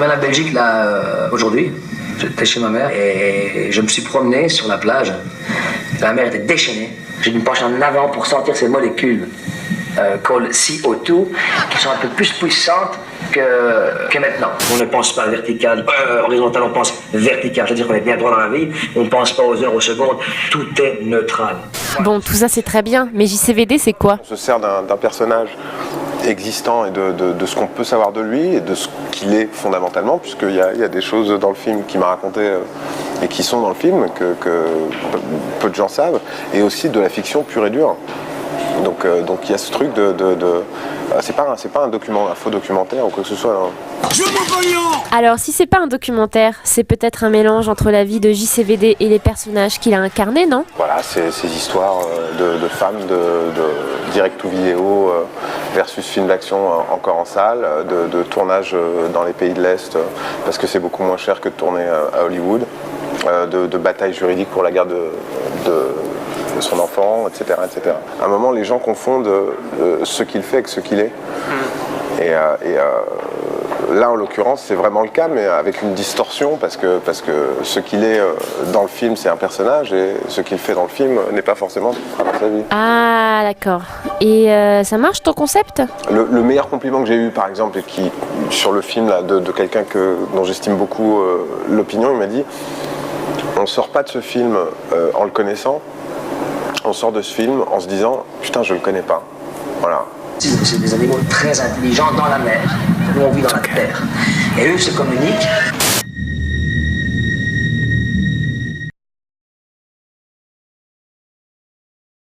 reviens de la Belgique là aujourd'hui. J'étais chez ma mère et je me suis promené sur la plage. La mer était déchaînée. J'ai dû me pencher en avant pour sentir ces molécules called CO2 qui sont un peu plus puissantes que maintenant. On ne pense pas vertical, horizontal, on pense vertical. C'est-à-dire qu'on est bien droit dans la vie, on ne pense pas aux heures, aux secondes, tout est neutral. Bon, tout ça c'est très bien, mais JCVD c'est quoi? On se sert d'un personnage existant et de ce qu'on peut savoir de lui et de ce qu'il est fondamentalement, puisqu'il y a des choses dans le film qu'il m'a raconté et qui sont dans le film que peu de gens savent, et aussi de la fiction pure et dure. Donc il y a ce truc c'est pas un faux documentaire ou quoi que ce soit. Hein. Alors si c'est pas un documentaire, c'est peut-être un mélange entre la vie de JCVD et les personnages qu'il a incarnés, non? Voilà, ces histoires de femmes, de direct to vidéo versus film d'action encore en salle, de tournage dans les pays de l'Est, parce que c'est beaucoup moins cher que de tourner à Hollywood, de batailles juridiques pour la garde de son enfant, etc., etc. À un moment, les gens confondent ce qu'il fait avec ce qu'il est. Et là, en l'occurrence, c'est vraiment le cas, mais avec une distorsion, parce que ce qu'il est dans le film, c'est un personnage, et ce qu'il fait dans le film n'est pas forcément dans sa vie. Ah, d'accord. Et ça marche ton concept? Le meilleur compliment que j'ai eu, par exemple, sur le film là, de quelqu'un dont j'estime beaucoup l'opinion, il m'a dit « On ne sort pas de ce film en le connaissant, on sort de ce film en se disant « Putain, je le connais pas ». Voilà. C'est des animaux très intelligents dans la mer. Nous, on vit dans la terre. Et eux se communiquent